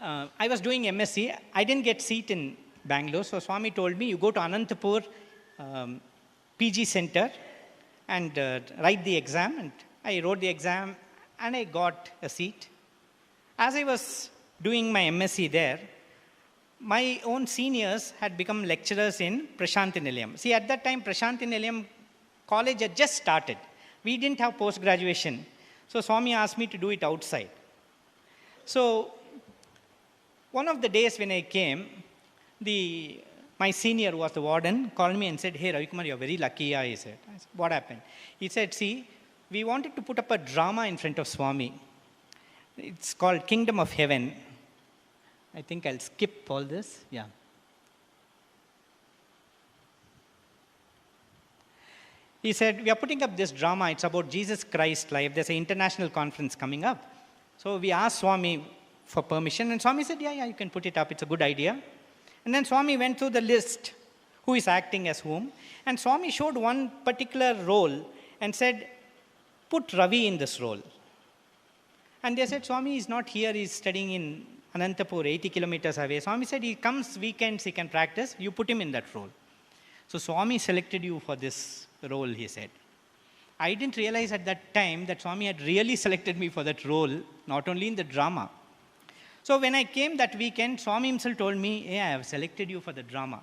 I was doing MSc. I didn't get seat in Bangalore, so Swami told me, you go to Anantapur PG Center and write the exam. And I wrote the exam and I got a seat. As I was doing my MSc there, my own seniors had become lecturers in Prashanthi Nilayam. See, at that time, Prashanthi Nilayam college had just started. We didn't have post-graduation. So Swami asked me to do it outside. So one of the days when I came, my senior, who was the warden, called me and said, "Hey, Ravikumar, you're very lucky." I said, "What happened?" He said, "See, we wanted to put up a drama in front of Swami. It's called Kingdom of Heaven." I think I'll skip all this. Yeah. He said, "We are putting up this drama. It's about Jesus Christ life. There's an international conference coming up." So we asked Swami for permission, and Swami said, yeah, you can put it up. It's a good idea. And then Swami went through the list, who is acting as whom. And Swami showed one particular role and said, "Put Ravi in this role." And they said, "Swami is not here. He's studying in Anantapur, 80 kilometers away." Swami said, "He comes weekends, he can practice. You put him in that role." So Swami selected you for this role, he said. I didn't realize at that time that Swami had really selected me for that role, not only in the drama. So when I came that weekend, Swami himself told me, "Hey, I have selected you for the drama."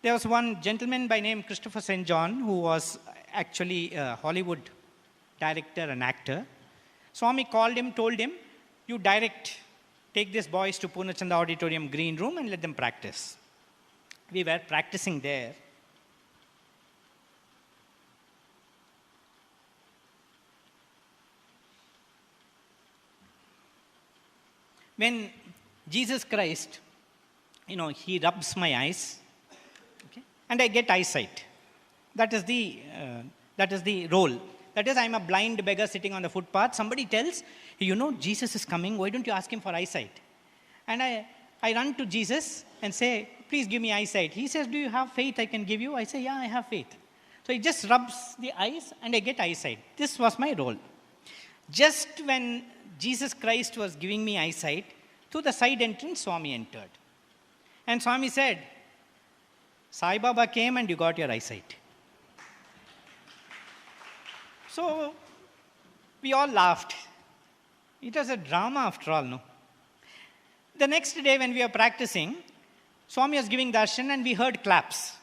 There was one gentleman by name Christopher St. John, who was actually a Hollywood director and actor. Swami called him, told him, "You direct, take these boys to Purnachanda Auditorium green room and let them practice." We were practicing there. When Jesus Christ, he rubs my eyes, okay, and I get eyesight. That is the role. That is, I'm a blind beggar sitting on the footpath. Somebody tells, "Jesus is coming. Why don't you ask him for eyesight?" And I run to Jesus and say, "Please give me eyesight." He says, "Do you have faith I can give you?" I say, "Yeah, I have faith." So he just rubs the eyes and I get eyesight. This was my role. Just when Jesus Christ was giving me eyesight, through the side entrance, Swami entered. And Swami said, "Sai Baba came and you got your eyesight." So we all laughed. It was a drama after all, no? The next day when we were practicing, Swami was giving darshan and we heard claps.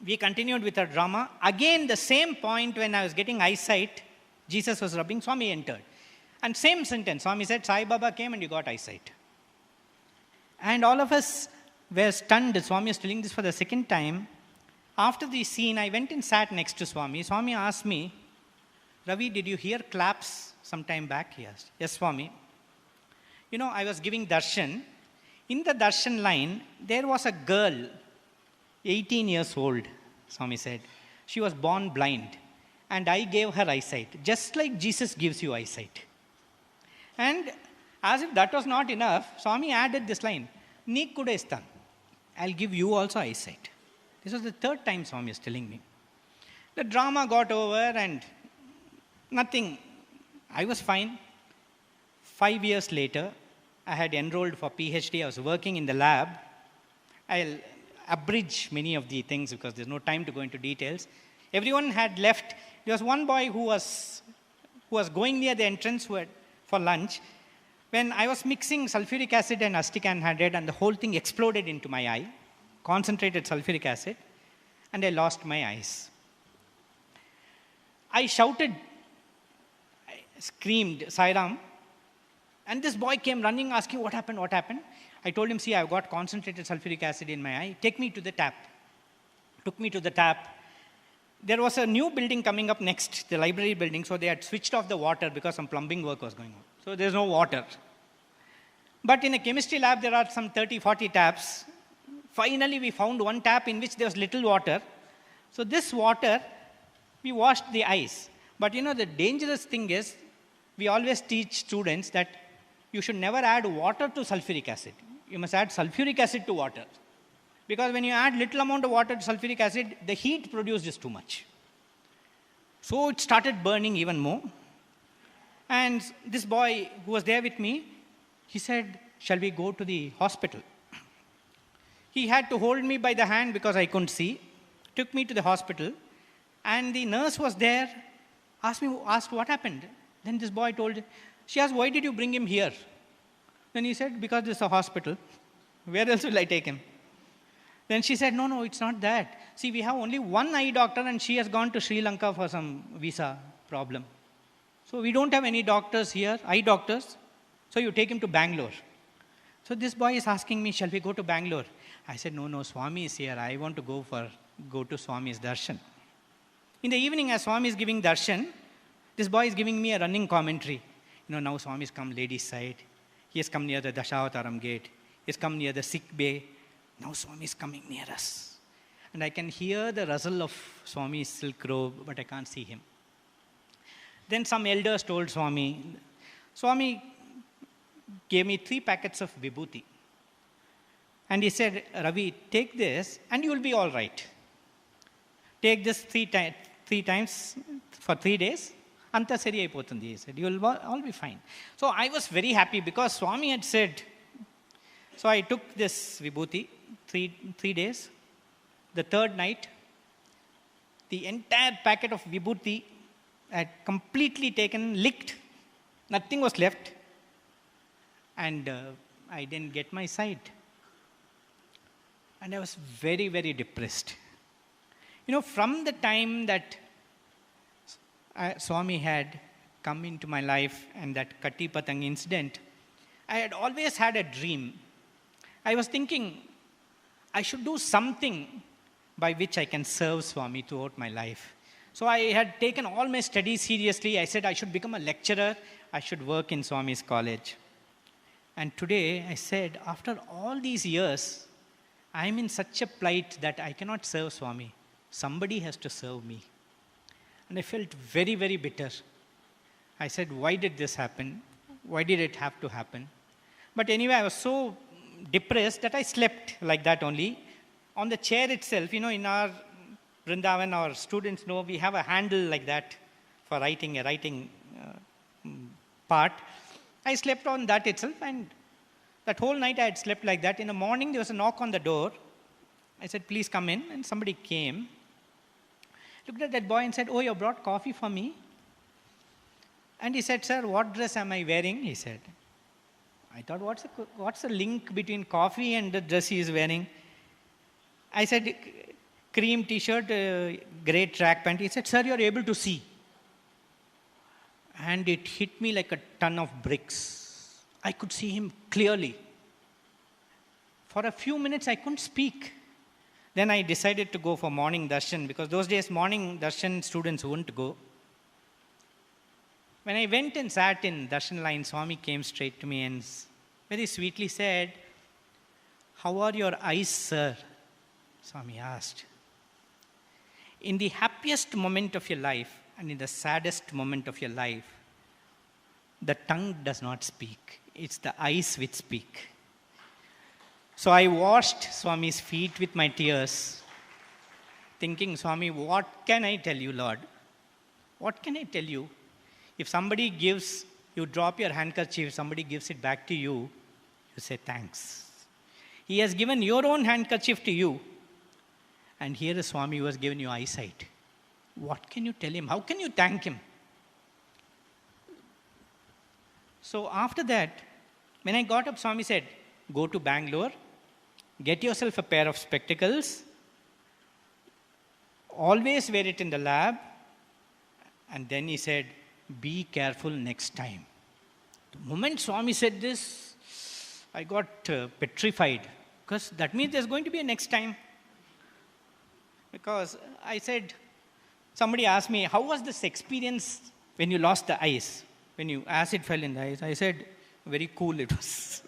We continued with our drama. Again, the same point when I was getting eyesight, Jesus was rubbing, Swami entered. And same sentence, Swami said, "Sai Baba came and you got eyesight." And all of us were stunned. Swami was telling this for the second time. After the scene, I went and sat next to Swami. Swami asked me, "Ravi, did you hear claps some time back?" He asked. "Yes, Swami. I was giving darshan. In the darshan line, there was a girl, 18 years old," Swami said. "She was born blind. And I gave her eyesight, just like Jesus gives you eyesight." And as if that was not enough, Swami added this line, "Neek kuda istan. I'll give you also eyesight." This was the third time Swami is telling me. The drama got over and nothing. I was fine. 5 years later, I had enrolled for PhD. I was working in the lab. I'll abridge many of the things because there's no time to go into details. Everyone had left. There was one boy who was going near the entrance for lunch. When I was mixing sulfuric acid and acetic anhydride, and the whole thing exploded into my eye, concentrated sulfuric acid, and I lost my eyes. I shouted, I screamed, "Sai Ram." And this boy came running asking, what happened? I told him, "See, I've got concentrated sulfuric acid in my eye. Take me to the tap." Took me to the tap. There was a new building coming up next, the library building, so they had switched off the water because some plumbing work was going on. So there's no water. But in a chemistry lab, there are some 30, 40 taps. Finally, we found one tap in which there was little water. So this water, we washed the eyes. But the dangerous thing is, we always teach students that you should never add water to sulfuric acid. You must add sulfuric acid to water. Because when you add little amount of water to sulfuric acid, the heat produced is too much. So it started burning even more. And this boy who was there with me, he said, shall we go to the hospital? He had to hold me by the hand because I couldn't see, took me to the hospital, and the nurse was there, asked what happened. Then this boy told, she asked, why did you bring him here? Then he said, because this is a hospital. Where else will I take him? Then she said, no, it's not that. See, we have only one eye doctor and she has gone to Sri Lanka for some visa problem. So we don't have any doctors here, eye doctors. So you take him to Bangalore. So this boy is asking me, shall we go to Bangalore? I said, no, Swami is here. I want to go to Swami's darshan. In the evening, as Swami is giving darshan, this boy is giving me a running commentary. Now Swami has come ladies' side. He has come near the Dashavataram gate. He has come near the sick bay. Now Swami is coming near us. And I can hear the rustle of Swami's silk robe, but I can't see him. Then some elders told Swami gave me 3 packets of vibhuti. And he said, Ravi, take this and you will be all right. Take this 3 times for 3 days. Anta sari aipotundi, he said, you will all be fine. So I was very happy because Swami had said. So I took this vibhuti, 3 days. The 3rd night, the entire packet of vibhuti I had completely taken, licked. Nothing was left. And I didn't get my sight. And I was very, very depressed. From the time that Swami had come into my life and that Katti Patang incident, I had always had a dream. I was thinking, I should do something by which I can serve Swami throughout my life. So I had taken all my studies seriously. I said I should become a lecturer. I should work in Swami's college. And today I said, after all these years, I am in such a plight that I cannot serve Swami. Somebody has to serve me. And I felt very, very bitter. I said, why did this happen? Why did it have to happen? But anyway, I was so depressed that I slept like that only. On the chair itself, in our Vrindavan, our students know we have a handle like that for writing, a writing part. I slept on that itself, and that whole night I had slept like that. In the morning, there was a knock on the door. I said, please come in, and somebody came. Looked at that boy and said, oh, you brought coffee for me? And he said, sir, what dress am I wearing? He said. I thought, what's the link between coffee and the dress he is wearing? I said, cream t-shirt, grey track pant. He said, sir, you are able to see. And it hit me like a ton of bricks. I could see him clearly. For a few minutes, I couldn't speak. Then I decided to go for morning darshan, because those days morning darshan students wouldn't go. When I went and sat in darshan line, Swami came straight to me and very sweetly said, how are your eyes, sir? Swami asked. In the happiest moment of your life and in the saddest moment of your life, the tongue does not speak. It's the eyes which speak. So I washed Swami's feet with my tears, thinking, Swami, what can I tell you, Lord? What can I tell you? If somebody gives, you drop your handkerchief, somebody gives it back to you, you say thanks. He has given your own handkerchief to you, and here is Swami who has given you eyesight. What can you tell him? How can you thank him? So after that, when I got up, Swami said, go to Bangalore, get yourself a pair of spectacles, always wear it in the lab, and then he said, be careful next time. The moment Swami said this, I got petrified, because that means there's going to be a next time. Because I said, somebody asked me, how was this experience when you lost the eyes? When you acid fell in the eyes? I said, very cool it was.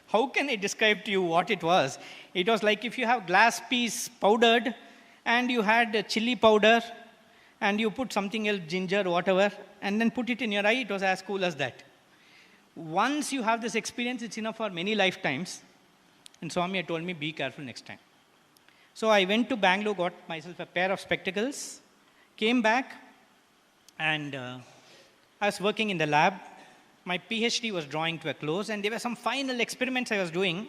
How can I describe to you what it was? It was like if you have glass piece powdered and you had chili powder and you put something else, ginger, whatever, and then put it in your eye, it was as cool as that. Once you have this experience, it's enough for many lifetimes. And Swami had told me, be careful next time. So I went to Bangalore, got myself a pair of spectacles, came back, and I was working in the lab. My PhD was drawing to a close, and there were some final experiments I was doing,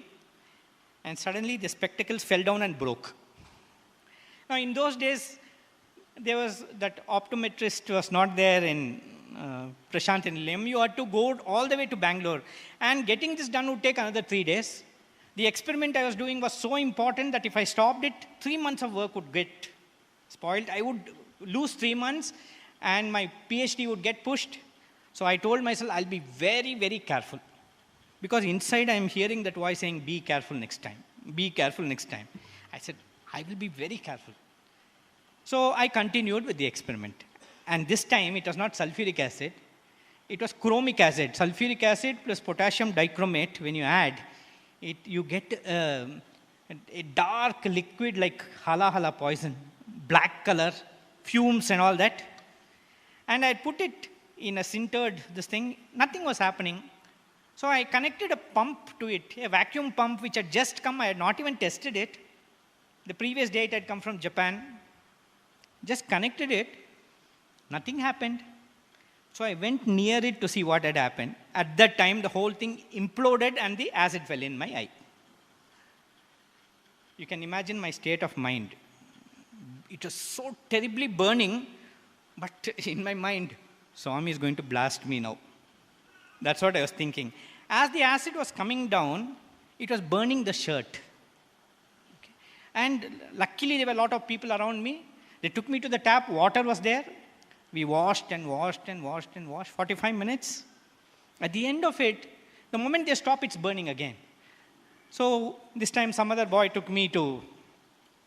and suddenly the spectacles fell down and broke. Now, in those days, there was that optometrist was not there in Prashant and Nilayam. You had to go all the way to Bangalore, and getting this done would take another 3 days. The experiment I was doing was so important that if I stopped it, 3 months of work would get spoiled. I would lose 3 months, and my PhD would get pushed. So I told myself, I'll be very, very careful. Because inside I am hearing that voice saying, be careful next time. Be careful next time. I said, I will be very careful. So I continued with the experiment. And this time it was not sulfuric acid. It was chromic acid. Sulfuric acid plus potassium dichromate, when you add, you get a dark liquid like hala poison, black color, fumes and all that. And I put it in a sintered this thing. Nothing was happening. So I connected a pump to it, a vacuum pump which had just come. I had not even tested it. The previous day it had come from Japan. Just connected it. Nothing happened. So I went near it to see what had happened. At that time, the whole thing imploded and the acid fell in my eye. You can imagine my state of mind. It was so terribly burning, but in my mind, Swami is going to blast me now. That's what I was thinking. As the acid was coming down, it was burning the shirt. Okay. And luckily, there were a lot of people around me. They took me to the tap. Water was there. We washed and washed and washed and washed. 45 minutes. At the end of it, the moment they stop, it's burning again. So this time, some other boy took me to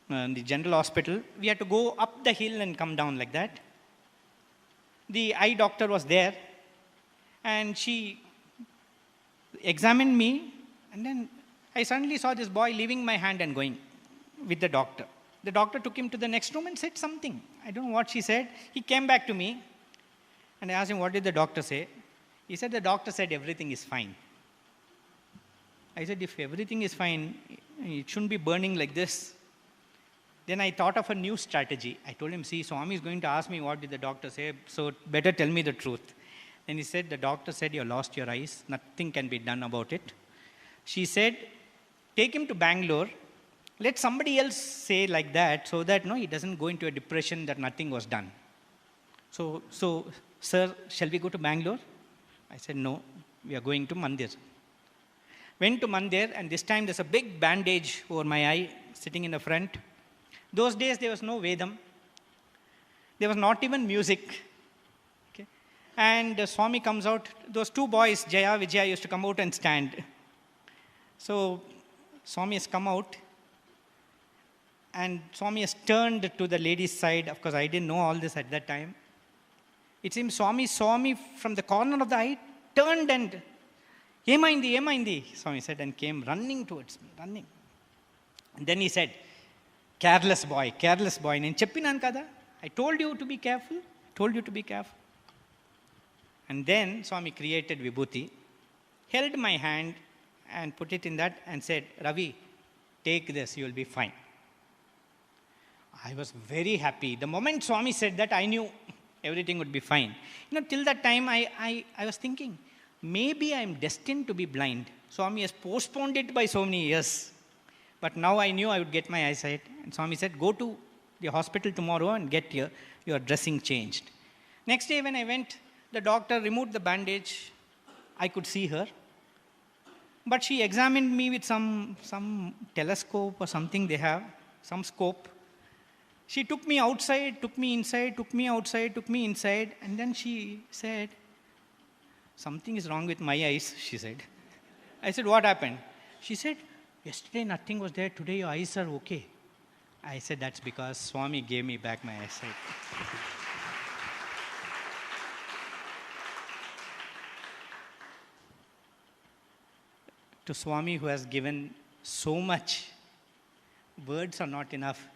the general hospital. We had to go up the hill and come down like that. The eye doctor was there. And she examined me, and then I suddenly saw this boy leaving my hand and going with the doctor. The doctor took him to the next room and said something. I don't know what she said. He came back to me, and I asked him, what did the doctor say? He said, the doctor said everything is fine. I said, if everything is fine, it shouldn't be burning like this. Then I thought of a new strategy. I told him, see, Swami is going to ask me what did the doctor say, so better tell me the truth. Then he said, the doctor said, you lost your eyes. Nothing can be done about it. She said, take him to Bangalore. Let somebody else say like that so that he doesn't go into a depression that nothing was done. So, sir, shall we go to Bangalore? I said, no, we are going to Mandir. Went to Mandir, and this time there's a big bandage over my eye sitting in the front. Those days there was no Vedam. There was not even music. And Swami comes out. Those two boys, Jaya, Vijaya, used to come out and stand. So Swami has come out. And Swami has turned to the lady's side. Of course, I didn't know all this at that time. It seems Swami saw me from the corner of the eye, turned and, Emaindi, Swami said, and came running towards me, running. And then he said, careless boy. Nenu cheppinan kada? I told you to be careful. And then Swami created Vibhuti, held my hand and put it in that and said, Ravi, take this, you will be fine. I was very happy. The moment Swami said that, I knew everything would be fine. Till that time, I was thinking, maybe I am destined to be blind. Swami has postponed it by so many years. But now I knew I would get my eyesight. And Swami said, go to the hospital tomorrow and get your dressing changed. Next day when I went, the doctor removed the bandage. I could see her. But she examined me with some telescope or something they have, some scope. She took me outside, took me inside, took me outside, took me inside. And then she said, something is wrong with my eyes, she said. I said, what happened? She said, yesterday nothing was there. Today your eyes are okay. I said, that's because Swami gave me back my eyesight. To Swami who has given so much, words are not enough,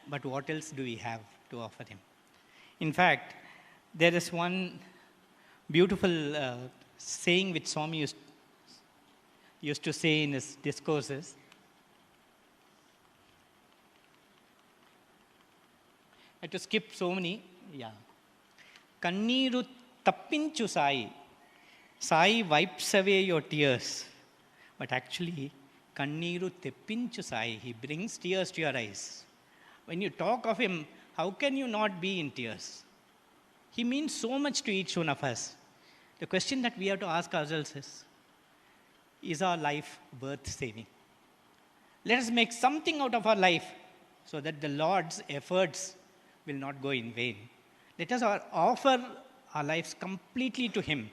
but what else do we have to offer him? In fact, there is one beautiful saying which Swami used to say in his discourses. I had to skip so many. Yeah. Kanneeru tappinchu sai, Sai wipes away your tears. But actually, Kanniru teppinchu Sai. He brings tears to your eyes. When you talk of him, how can you not be in tears? He means so much to each one of us. The question that we have to ask ourselves is our life worth saving? Let us make something out of our life so that the Lord's efforts will not go in vain. Let us offer our lives completely to Him